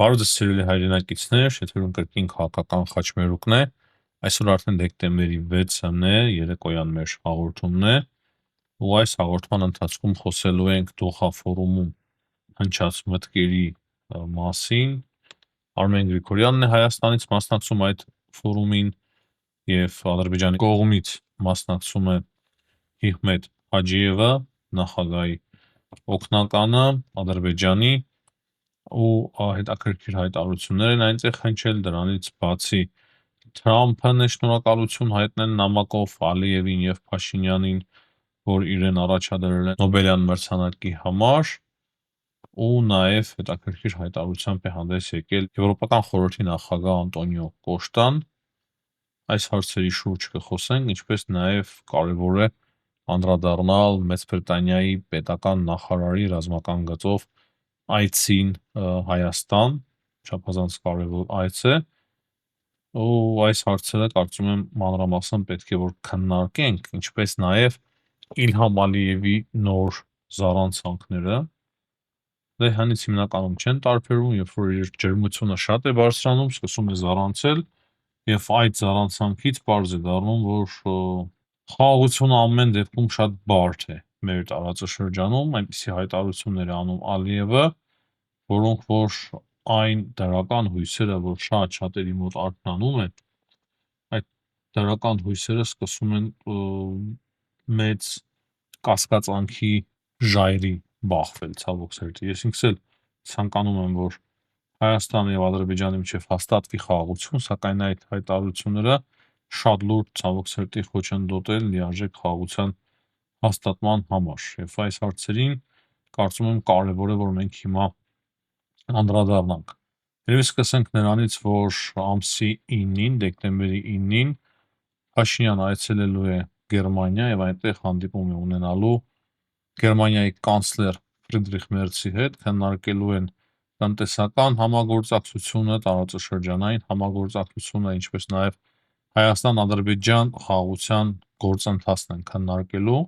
Բարոյ սիրելի հայրենակիցներ, եթերում կրկին քաղաքական խաչմերուկն է։ Այսօր արդեն դեկտեմբերի 6-ն է, երեկոյան մեր հաղորդումն է, ու այս հաղորդման ընթացքում խոսելու ենք Դոհա ֆորումում հնչած մտքերի մասին։ Արմեն Գրիգորյանն է Հայաստանից մասնակցում այդ ֆորումին եւ Ադրբեջանի կողմից մասնակցում է Հիհմետ Հաջիևը, նախագահի օգնականը Ադրբեջանի ու հետաքրքիր հայտարարություններ են այնտեղ հնչել, դրանից բացի Թրամփն է շնորհակալություն հայտնել նամակով Ալիևին եւ Փաշինյանին, որ իրեն առաջադրել են Նոբելյան մրցանակի համար, ու նաեւ հետաքրքիր հայտարարությամբ է հանդես եկել Եվրոպական խորհրդի նախագահ Անտոնիո Կոշտան։ Այս հարցերի շուրջ կխոսենք, ինչպես նաեւ կարեւոր է անդրադառնալ Մեծ Բրիտանիայի պետական նախարարի ռազմական գծով այցին Հայաստան, չափազանց կարևոր այց է, ու այս հարցերը կարծում եմ մանրամասն պետք է որ քննարկենք, ինչպես նաև Իլհամ Ալիևի նոր զառանցանքները, դե հնից հիմնականում չեն տարբերվում, երբ որ իր ջերմությունը շատ է բարձրանում, սկսում է զառանցել, եւ այդ զառանցանքից պարզ է դառնում, որ խաղաղությունը ամեն դեպքում շատ բարդ է մեր տարածաշրջանում, այնպիսի հայտարարություններ է անում Ալիևը, որոնք որ այն դրական հույսերը, որ շատ-շատերի մոտ արթնանում են, այդ դրական հույսերը սկսում են մեծ կասկածանքի ժայռի բախվել ցավոք սրտի։ Ես ինքս էլ ցանկանում եմ, որ Հայաստանի եւ Ադրբեջանի միջեւ հաստատվի խաղաղություն, սակայն այդ հայտարարությունները շատ լուրջ ցավոք սրտի խոչընդոտել լիարժեք խաղաղության հաստատման համար։ Եվ այս հարցերին կարծում եմ կարևոր է, որ մենք հիմա անդրադառնանք։ Երևի սկսենք նրանից, որ ամսի 9-ին, դեկտեմբերի 9-ին Փաշինյանը այցելելու է Գերմանիա եւ այնտեղ հանդիպում է ունենալու Գերմանիայի կանցլեր Ֆրիդրիխ Մերցի հետ, քննարկելու են տնտեսական համագործակցությունը, տարածաշրջանային համագործակցությունը, ինչպես նաեւ Հայաստան-Ադրբեջան խաղաղության գործընթացն են քննարկելու։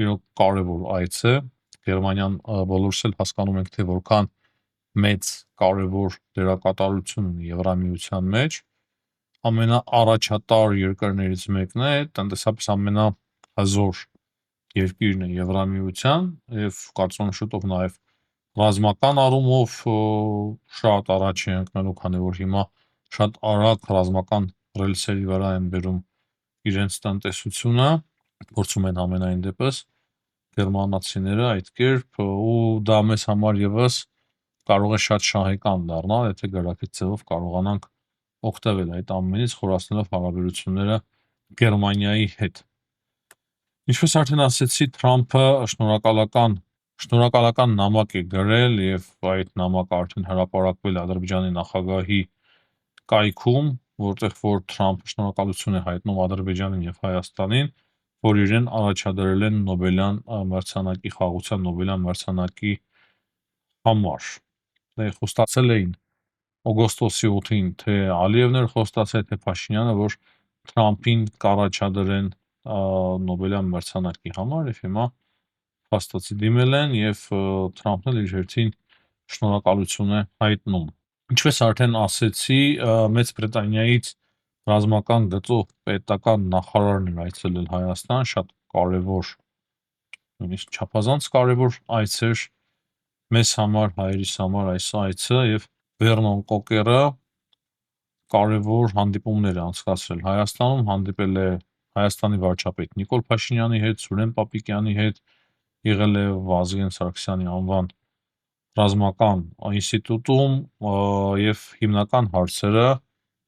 Իրոք կարևոր այց է։ Գերմանիան բոլորս էլ հասկանում ենք, թե որքան մեծ կարևոր դերակատարություն ունի Եվրամիության մեջ, ամենաառաջատար երկրներից մեկն է, տնտեսապես ամենահզոր երկիրն է Եվրամիության եւ կարծում եմ շուտով նաեւ ռազմական առումով շատ առաջ է ընկնելու, քանի որ հիմա շատ արագ ռազմական ռելսերի վրա են բերում իրենց տնտեսությունը, փորձում են ամենայն դեպս գերմանացիները այդ կերպ, ու դա մեզ համար եւս կարող է շատ շահեկան դառնալ, եթե գրաքիչ ձևով կարողանանք օգտվել այդ ամենից, խորացնելով հարաբերությունները Գերմանիայի հետ։ Ինչպես արդեն ասացի, Թրամփը շնորհակալական նամակ է գրել եւ այդ նամակը արդեն հրապարակվել է Ադրբեջանի նախագահի կայքում, որտեղ որ Թրամփը շնորհակալություն է հայտնում Ադրբեջանին եւ Հայաստանին, որ իրեն առաջադրել են Նոբելյան մրցանակի խաղաղության Նոբելյան մրցանակի համար։ Խոստացել էին օգոստոսի 8-ին թե Ալիևն էր խոստացել, թե Փաշինյանը, որ Թրամփին կառաջադրեն Նոբելյան մրցանակի համար, եւ հիմա փաստացի դիմել են եւ Թրամփն էլ իր հերթին շնորհակալություն է հայտնում։ Ինչպես արդեն ասեցի, Մեծ Բրիտանիայից ռազմական գծով պետական նախարարն էր այցելել Հայաստան, շատ կարևոր, նույնիսկ չափազանց կարևոր այց էր մեզ համար, հայերիս համար այս այցը, եւ Վերնոն Կոկերը կարևոր հանդիպումներ է անցկացրել Հայաստանում, հանդիպել է Հայաստանի վարչապետ Նիկոլ Փաշինյանի հետ, Սուրեն Պապիկյանի հետ, եղել է Վազգեն Սարգսյանի անվան ռազմական ինստիտուտում եւ հիմնական հարցերը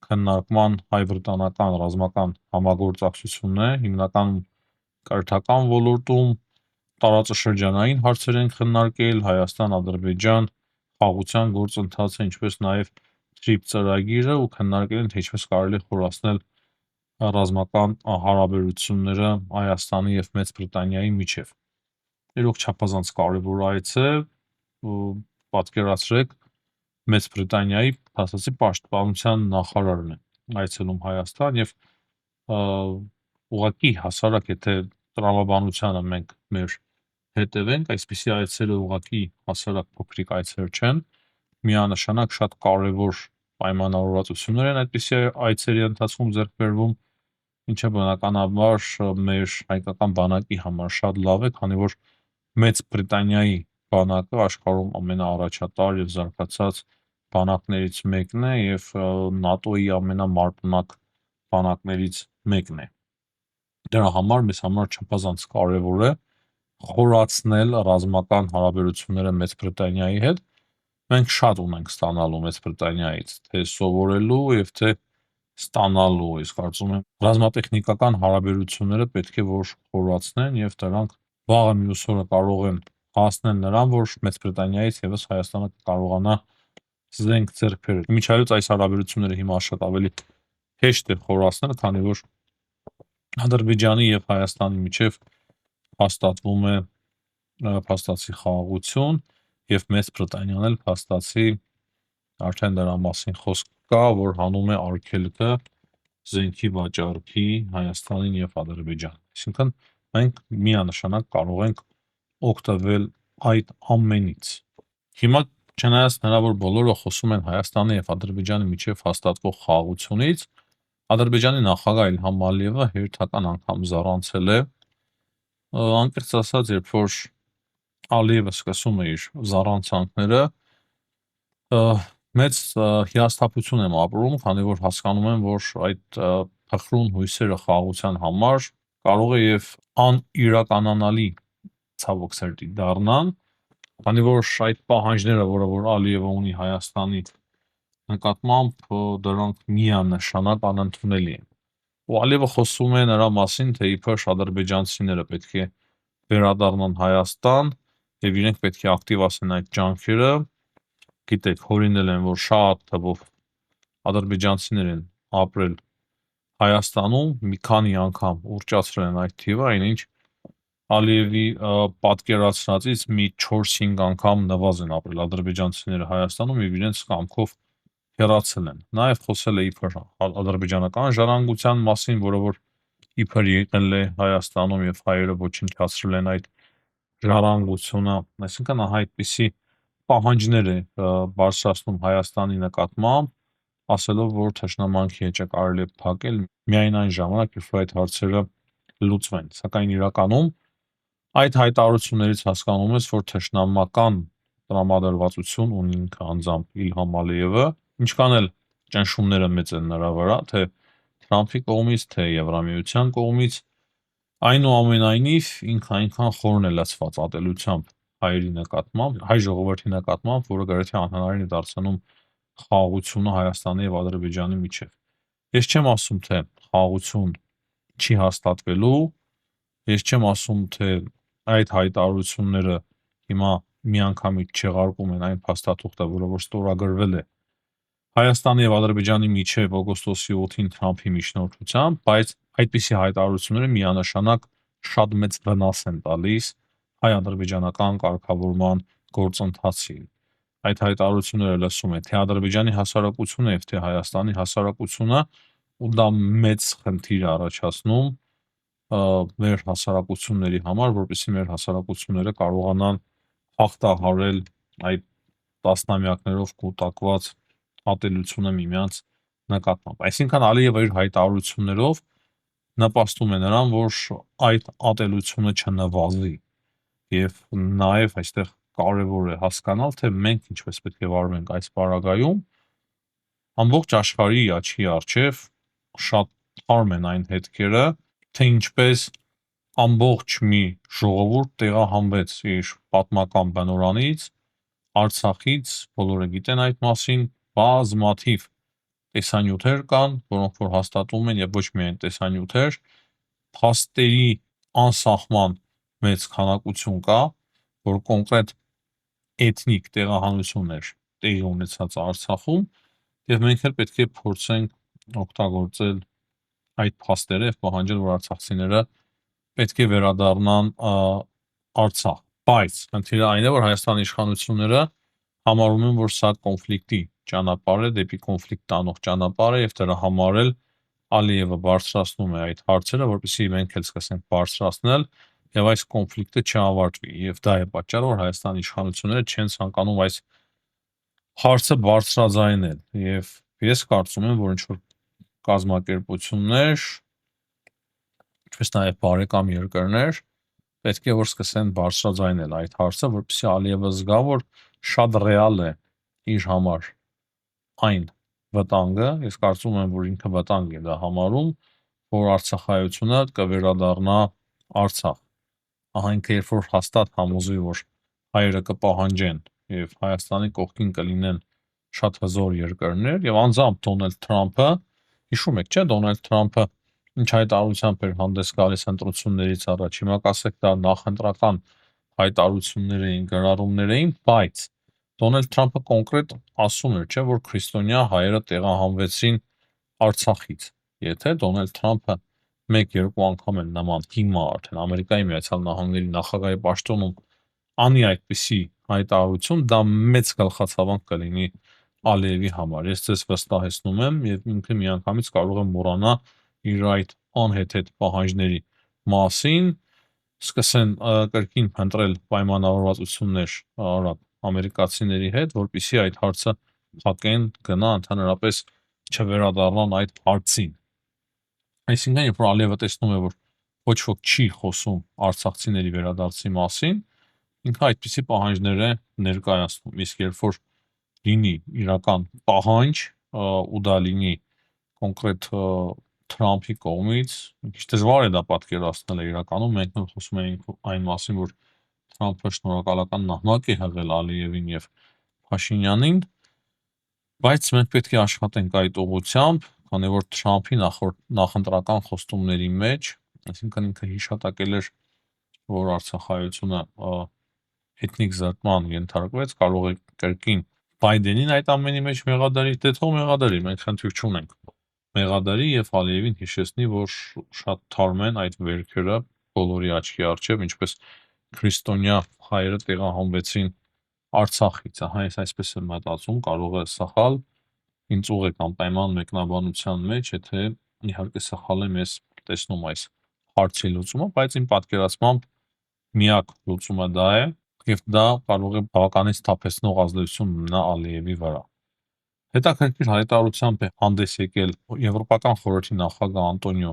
քննարկման հայ-բրիտանական ռազմական համագործակցությունն է, հիմնական կրթական ոլորտում տարածաշրջանային հարցեր են քննարկել, Հայաստան-Ադրբեջան խաղաղության գործընթացը, ինչպես նաեւ TRIP ծրագիրը, ու քննարկել են, թե ինչպես կարելի է խորացնել ռազմական հարաբերությունները Հայաստանի եւ Մեծ Բրիտանիայի միջեւ։ Իրոք չափազանց կարևոր այց է, պատկերացրեք Մեծ Բրիտանիայի, ասացի, պաշտպանության նախարարն է այցելում Հայաստան եւ ուղղակի հասարակ, եթե տրամաբանությանը մենք մեր հետևենք, այսպիսի այցերը ուղղակի հասարակ փոքրիկ այցեր չեն, միանշանակ շատ կարևոր պայմանավորվածություններ են այդպիսի այցերի ընթացքում ձեռք բերվում, ինչը բնականաբար մեր հայկական բանակի համար շատ լավ է, քանի որ Մեծ Բրիտանիայի բանակը աշխարհում ամենաառաջատար եւ զարգացած բանակներից մեկն է եւ ՆԱՏՕ-ի ամենամարտնակ բանակներից մեկն է։ Դրա համար մեզ համար չափազանց կարևոր է խորացնել ռազմական հարաբերությունները Մեծ Բրիտանիայի հետ։ Մենք շատ ունենք ստանալու Մեծ Բրիտանիայից, թե սովորելու եւ թե ստանալու, իսկ կարծում եմ ռազմատեխնիկական հարաբերությունները պետք է որ խորացնեն եւ դրանք վաղը մյուս օրը կարող են հասնել նրան, որ Մեծ Բրիտանիայից եւս Հայաստանը կարողանա զենք ձեռք բերել։ Միջայլոց այս հարաբերությունները հիմա շատ ավելի հեշտ է խորացնել, քանի որ Ադրբեջանի եւ Հայաստանի միջև հաստատվում է փաստացի խաղաղություն եւ Մեծ Բրիտանիան էլ փաստացի արդեն դրա մասին խոսք կա, որ հանում է արգելքը զենքի վաճառքի Հայաստանին եւ Ադրբեջանին։ Այսինքն մենք միանշանակ կարող ենք օգտվել այդ ամենից։ Հիմա չնայած նրա որ բոլորը խոսում են Հայաստանի եւ Ադրբեջանի միջև հաստատվող խաղաղությունից, Ադրբեջանի նախագահ Իլհամ Ալիևը հերթական անգամ զառանցել է, անկեղծ ասած, երբ որ Ալիևը սկսում է իր զառանցանքները, մեծ հիասթափություն եմ ապրում, քանի որ հասկանում եմ, որ այդ փխրուն հույսերը խաղաղության համար կարող է եւ անիրականանալի ցավոք սերտի դառնան, քանի որ այդ պահանջները, որը որ Ալիևը ունի Հայաստանի նկատմամբ, դրանք միանշանակ անընդունելի են։ Ու Ալիևը խոսում է նրա մասին, թե իբր ադրբեջանցիները պետք է վերադառնան Հայաստան եւ իրենք պետք է ակտիվացնեն այդ ջանքերը։ Գիտեք, հորինել են, որ շատ թվով ադրբեջանցիներ են ապրել Հայաստանում, մի քանի անգամ ուռճացրել են այդ թիվը, այնինչ Ալիևի պատկերացրածից մի 4-5 անգամ նվազ են ապրել ադրբեջանցիները Հայաստանում եւ իրենց կամքով հեռացել են։ Նաեւ խոսել է իբր ադրբեջանական ժառանգության մասին, որը որ իբր եղել է Հայաստանում եւ հայերը ոչնչացրել են այդ ժառանգությունը, այսինքն ահա այդպիսի պահանջներ է բարձրացնում Հայաստանի նկատմամբ, ասելով, որ թշնամանքի էջը կարելի է փակել միայն այն ժամանակ, երբ այդ հարցերը լուծվեն։ Սակայն իրականում այդ հայտարարություններից հասկանում ես, որ թշնամական տրամադրվածություն ունի ինքը անձամբ Իլհամ Ալիևը, ինչքան էլ ճնշումները մեծ են նրա վրա, թե Թրամփի կողմից, թե Եվրամիության կողմից, այնուամենայնիվ ինքը այնքան խորն է լցված ատելությամբ հայերի նկատմամբ, հայ ժողովրդի նկատմամբ, որը գրեթե անհնարին է դարձնում խաղաղությունը Հայաստանի եւ Ադրբեջանի միջեւ։ Ես չեմ ասում, թե խաղաղություն չի հաստատվելու, ես չեմ ասում, թե այդ հայտարարությունները հիմա միանգամից չեղարկում են այն փաստաթուղթը, որը որ ստորագրվել է Հայաստանի եւ Ադրբեջանի միջեւ օգոստոսի 8-ին Թրամփի միջնորդությամբ, բայց այդպիսի հայտարարությունները միանշանակ շատ մեծ վնաս են տալիս հայ-ադրբեջանական կարգավորման գործընթացին։ Այդ հայտարարությունները լսում է թե Ադրբեջանի հասարակությունը եւ թե Հայաստանի հասարակությունը, ու դա մեծ խնդիր է առաջացնում մեր հասարակությունների համար, որպեսզի մեր հասարակությունները կարողանան հաղթահարել այդ տասնամյակներով կուտակված ատելությունը միմյանց նկատմամբ։ Այսինքն Ալիևը իր հայտարարություններով նպաստում է նրան, որ այդ ատելությունը չնվազի եւ նաեւ այստեղ կարեւոր է հասկանալ, թե մենք ինչպես պետք է վարվենք այս պարագայում, ամբողջ աշխարհի աչքի առջև շատ թարմ են այն հետքերը, թե ինչպես ամբողջ մի ժողովուրդ տեղահանվեց իր պատմական բնորանից, Արցախից, բոլորը գիտեն այդ մասին, բազմաթիվ տեսանյութեր կան, որոնք որ հաստատում են եւ ոչ միայն տեսանյութեր, փաստերի անսահման մեծ քանակություն կա, որ կոնկրետ էթնիկ տեղահանություններ տեղի ունեցած Արցախում եւ մենք էլ պետք է փորձենք օգտագործել այդ փաստերը եւ պահանջել, որ արցախցիները պետք է վերադառնան Արցախ։ Բայց խնդիրը այն է, որ Հայաստանի իշխանությունները համարում են, որ սա կոնֆլիկտի ճանապարհ է, դեպի կոնֆլիկտ տանող ճանապարհ է եւ դրա համար էլ Ալիևը բարձրացնում է այդ հարցերը, որպեսզի մենք էլ սկսենք բարձրացնել եւ այս կոնֆլիկտը չավարտվի։ Եվ դա է պատճառը, որ Հայաստանի իշխանությունները չեն ցանկանում այս հարցը բարձրաձայնել եւ ես կարծում եմ, որ ինչ որ կազմակերպություններ, ինչպես նաեւ բարեկամ երկրներ պետք է որ սկսեն բարձրաձայնել այդ հարցը, որպեսզի Ալիևը զգա, որ շատ ռեալ է իր համար այն վտանգը, ես կարծում եմ, որ ինքը վտանգ է դա համարում, որ արցախայությունը կվերադառնա Արցախ։ Ահա ինքը երբ որ հաստատ համոզվի, որ հայերը կպահանջեն եւ Հայաստանի կողքին կլինեն շատ հզոր երկրներ եւ անձամբ Դոնալդ Թրամփը, հիշում եք, չէ՞, Դոնալդ Թրամփը ինչ հայտարարությամբ էր հանդես գալիս ընտրություններից առաջ։ Հիմա կասեք դա նախընտրական հայտարարություններ էին, գրառումներ էին, բայց Դոնալդ Թրամփը կոնկրետ ասում էր, չէ՞, որ քրիստոնյա հայերը տեղահանվեցին Արցախից։ Եթե Դոնալդ Թրամփը 1-2 անգամ էլ նման հիմա արդեն Ամերիկայի Միացյալ Նահանգների նախագահի պաշտոնում անի այդպիսի հայտարարություն, դա մեծ գլխացավանք կլինի Ալիևի համար։ Ես ձեզ վստահեցնում եմ եւ ինքը միանգամից կարող է մոռանա իր այդ անհեթեթ պահանջների մասին, սկսեն կրկին փնտրել պայմանավորվածություններ արաբ ամերիկացիների հետ, որպեսզի այդ հարցը փակեն, գնա ընդհանրապես չվերադառնան այդ հարցին։ Այսինքն, երբ որ Ալիևը տեսնում է, որ ոչ ոք չի խոսում արցախցիների վերադարձի մասին, ինքը այդպիսի պահանջներ է ներկայացնում, իսկ երբ որ լինի իրական պահանջ ու դա լինի կոնկրետ Թրամփի կողմից, քիչ դժվար է դա պատկերացնել իրականում, մենք նոր խոսում ենք այն մասին, որ Թրամփը շնորհակալական նահնակ է հղել Ալիևին եւ Փաշինյանին, բայց մենք պետք է աշխատենք այդ ուղղությամբ, քանի որ Թրամփի նախընտրական խոստումների մեջ, այսինքն ինքը հիշատակել էր, որ արցախայությունը էթնիկ զրկման ենթարկվեց, կարող է կրկին Բայդենին այդ ամենի մեջ մեղադրի, դե թող մեղադրի, մենք խնդիր չունենք։ Մեղադրի եւ Ալիևին հիշեցնի, որ շատ թարմ են այդ վերքերը բոլորի աչքի առջև, ինչպես քրիստոնյա հայերը տեղահանվեցին Արցախից, ահա ես այսպես եմ մտածում, կարող է սխալ, ինձ ուղղեք անպայման մեկնաբանության մեջ, եթե իհարկե սխալ եմ, ես տեսնում այս հարցի լուծումը, բայց իմ պատկերացմամբ միակ լուծումը դա է, եւ դա կարող է բավականին սթափեցնող ազդեցություն ունենա Ալիևի վրա։ Հետաքրքիր հայտարարությամբ է հանդես եկել Եվրոպական խորհրդի նախագահ Անտոնիո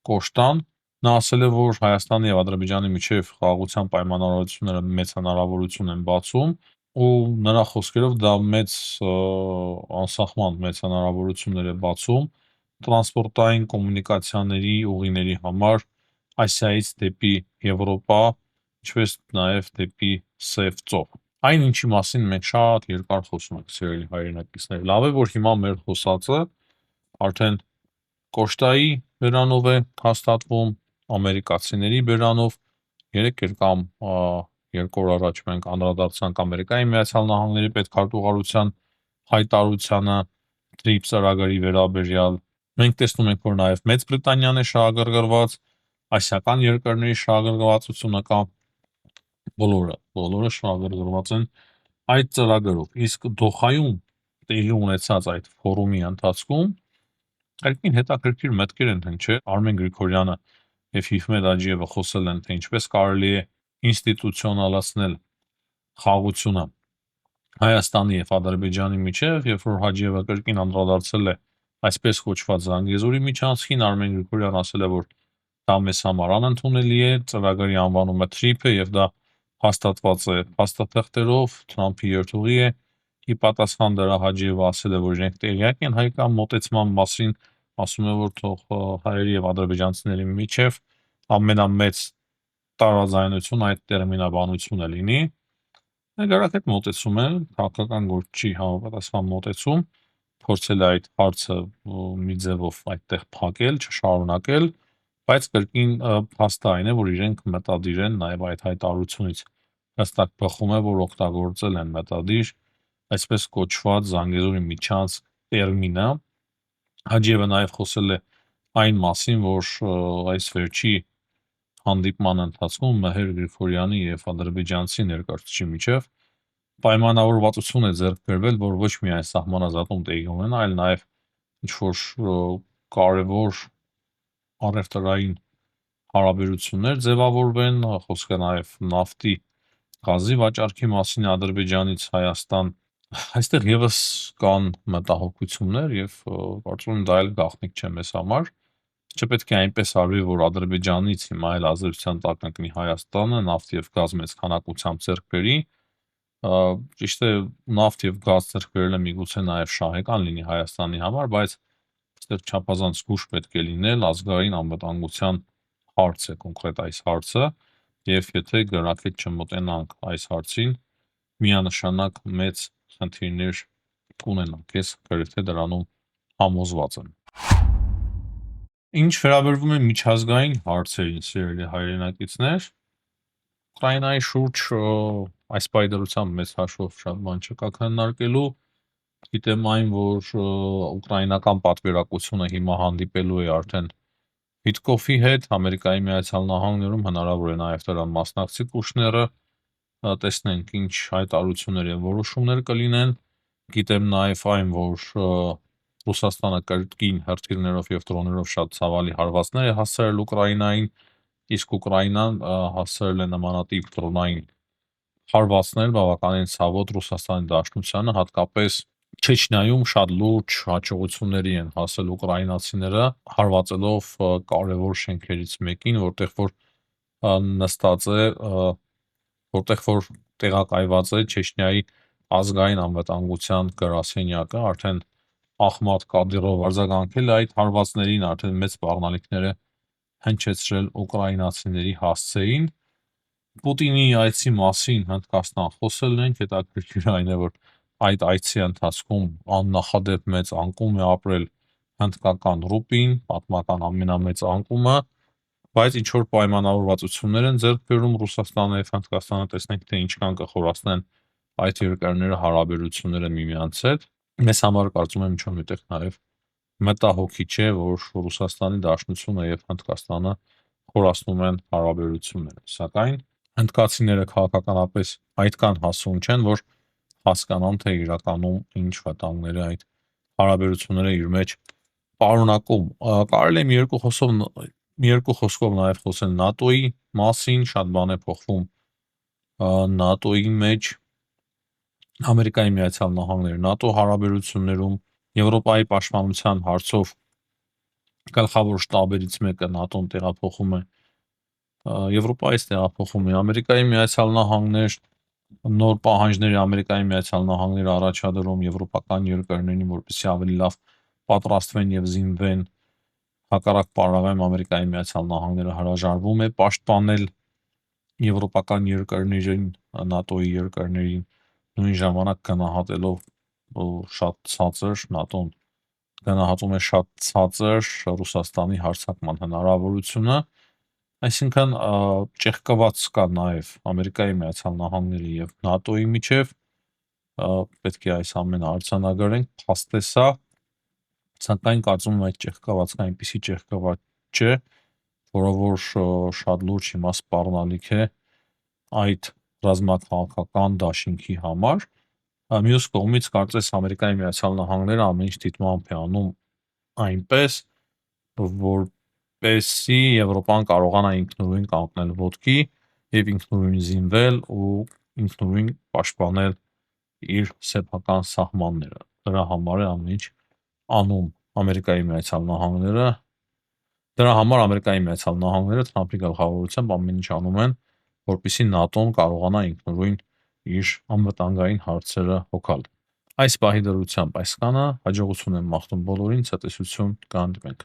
Կոշտան, նա ասել է, որ Հայաստանի եւ Ադրբեջանի միջև խաղաղության պայմանավորվածությունները մեծ հնարավորություն են բացում ու նրա խոսքերով դա մեծ անսահման մեծ հնարավորություններ է բացում տրանսպորտային կոմունիկացիաների ուղիների համար Ասիայից դեպի Եվրոպա, ինչպես նաև դեպի Սև ծով։ Այն ինչի մասին մենք շատ երկար խոսում ենք, սիրելի հայրենակիցներ, լավ է, որ հիմա մեր խոսածը արդեն Կոշտայի բերանով է հաստատվում, ամերիկացիների բերանով, 3 կամ 2 օր առաջ մենք անդրադարձանք Ամերիկայի Միացյալ Նահանգների պետքարտուղարության հայտարարությանը TRIPS ծրագրի վերաբերյալ։ Մենք տեսնում ենք, որ նաև Մեծ Բրիտանիան է շահագրգռված, ասիական երկրների շահագրգռվածությունը կա, բոլորը շահագրգռված են այդ ծրագրով։ Իսկ Դոխայում տեղի ունեցած այդ ֆորումի ընթացքում կրկին հետաքրքիր մտքեր են հնչել։ Արմեն Գրիգորյանը եւ Հիֆմետ Աջիևը խոսել են, թե ինչպես կարելի է ինստիտուցիոնալացնել խաղաղությունը Հայաստանի եւ Ադրբեջանի միջև, երբ որ Հաջիևը կրկին անդրադարձել է այսպես կոչված Զանգեզուրի միջանցքին, Արմեն Գրիգորյանը ասել է, որ դա մեզ համար անընդունելի է, ծրագրի անվանումը TRIP է եւ դա հաստատված է փաստաթղթերով, Թրամփի երթուղի է։ Ի պատասխան դրա Հաջիևը ասել է, որ իրենք տեղյակ են հայկական մոտեցման մասին, ասում է, որ թող հայերի եւ ադրբեջանցիների միջև ամենամեծ տարաձայնություն այդ տերմինաբանությունը լինի։ Նկարակետ մոտեցում է, քաղաքական գործի համապատասխան մոտեցում, փորձել է այդ հարցը մի ձևով այդտեղ փակել, չշարունակել, բայց կրկին փաստը այն է, որ իրենք մտադիր են նաև այդ հայտարարությունից հստակ բխում է, որ օգտագործել են մտադիր այսպես կոչված Զանգեզուրի միջանցք տերմինը։ Հաջիևը նաև խոսել է այն մասին, որ այս վերջի հանդիպման ընթացքում Մեհեր Գրիգորյանի եւ ադրբեջանցի ներկայացուցիչի միջև պայմանավորվածություն է ձեռք բերվել, որ ոչ միայն սահմանազատում տեղի ունենա, այլ նաև ինչ-որ կարևոր առևտրային հարաբերություններ ձևավորվեն, խոսքը նաև նավթի, գազի վաճառքի մասին Ադրբեջանից Հայաստան, Այստեղ եւս կան մտահոգություններ եւ կարծում եմ դա էլ գաղտնիք չէ մեզ համար։ Չպետք է այնպես արվի, որ Ադրբեջանից հիմա էլ ազդեցության տակ ընկնի Հայաստանը, նավթ եւ գազ մեծ քանակությամբ ձեռք բերի։ Ճիշտ է, նավթ եւ գազ ձեռք բերելը միգուցե նաեւ շահեկան լինի Հայաստանի համար, բայց այստեղ չափազանց զգուշ պետք է լինել, ազգային անվտանգության հարց է կոնկրետ այս հարցը, եւ եթե գրաքետ չմոտենանք այս հարցին, միանշանակ մեծ խնդիրներ կունենանք, ես գրեթե դրանում համոզված եմ։ Ինչ վերաբերվում է միջազգային հարցերին, սիրելի հայրենակիցներ, Ուկրաինայի շուրջ այս պայդրությամբ մեծ հաշվով շատ բան չկա քննարկելու։ Գիտեմ այն, որ ուկրաինական պատվիրակությունը հիմա հանդիպելու է արդեն Վիտկոֆի հետ Ամերիկայի Միացյալ Նահանգներում, հնարավոր է նաև դրան մասնակցի Կուշները, տեսնենք ինչ հայտարարություններ եւ որոշումներ կլինեն։ Գիտեմ նաև այն, որ Ռուսաստանը կրկին հրթիռներով եւ դրոներով շատ ցավալի հարվածներ է հասցրել Ուկրաինային, իսկ Ուկրաինան հասցրել է նմանատիպ դրոնային հարվածներ բավականին ցավոտ Ռուսաստանի Դաշնությանը, հատկապես Չեչնիայում շատ լուրջ հաջողությունների են հասել ուկրաինացիները, հարվածելով կարևոր շենքերից մեկին, որտեղ որ տեղակայված է Չեչնիայի ազգային անվտանգության գրասենյակը, արդեն Ախմատ Կադիրով արձագանքել է այդ հարվածներին, արդեն մեծ սպառնալիքներ է հնչեցրել ուկրաինացիների հասցեին։ Պուտինի այցի մասին Հնդկաստան խոսել ենք, հետաքրքիր այն է, որ այդ այցի ընթացքում աննախադեպ մեծ անկում է ապրել հնդկական ռուպին, պատմական ամենամեծ անկումը, բայց ինչ որ պայմանավորվածություններ են ձեռք բերում Ռուսաստանը եւ Հնդկաստանը, տեսնենք թե ինչքան կխորացնեն այդ երկրները հարաբերությունները միմյանց հետ։ Մեզ համար կարծում եմ ինչ որ միտեղ նաեւ մտահոգի չէ, որ Ռուսաստանի Դաշնությունը եւ Հնդկաստանը խորացնում են հարաբերությունները, սակայն հնդկացիները քաղաքականապես այդքան հասուն չեն, որ հասկանան, թե իրականում ինչ վտանգներ է այդ հարաբերությունները իր մեջ պարունակում։ Կարելի է մի երկու խոսքով նաև խոսել ՆԱՏՕ-ի մասին, շատ բան է փոխվում ՆԱՏՕ-ի մեջ, Ամերիկայի Միացյալ Նահանգների ՆԱՏՕ հարաբերություններում, Եվրոպայի պաշտպանության հարցով գլխավոր շտաբերից մեկը ՆԱՏՕ-ն տեղափոխում է Եվրոպայից տեղափոխում է Ամերիկայի Միացյալ Նահանգներ, նոր պահանջների Ամերիկայի Միացյալ Նահանգները առաջադրում եվրոպական երկրներին, որպեսզի ավելի լավ պատրաստվեն եւ զինվեն, հակառակ պարագայում Ամերիկայի Միացյալ Նահանգները հրաժարվում է պաշտպանել եվրոպական երկրներին, ՆԱՏՕ-ի երկրներին, նույն ժամանակ գնահատելով շատ ցածր ՆԱՏՕ-ն գնահատում է շատ ցածր Ռուսաստանի հարձակման հնարավորությունը, այսինքն ճեղքված կա նաև Ամերիկայի Միացյալ Նահանգների եւ ՆԱՏՕ-ի միջև, պետք է այս ամենը արձանագրենք, փաստ է սա, սակայն կարծում եմ այդ ճեղքվածքը այնպիսի ճեղքված չէ, որը որ շատ լուրջ հիմա սպառնալիք է այդ ռազմաքաղաքական դաշինքի համար։ Մյուս կողմից կարծես Ամերիկայի Միացյալ Նահանգները ամեն ինչ դիտմամբ է անում այնպես, որպեսզի Եվրոպան կարողանա ինքնուրույն կանգնել ոտքի եւ ինքնուրույն զինվել ու ինքնուրույն պաշտպանել իր սեփական սահմանները։ Դրա համար է ամեն ինչ անում Ամերիկայի Միացյալ Նահանգները։ Դրա համար Ամերիկայի Միացյալ Նահանգները Թրամփի գլխավորությամբ ամեն ինչ անում են, որպեսզի ՆԱՏՕ-ն կարողանա ինքնուրույն իր անվտանգային հարցերը հոգալ։ Այս պահի դրությամբ այսքանը, հաջողություն եմ մաղթում բոլորին, ցտեսություն, կհանդիպենք։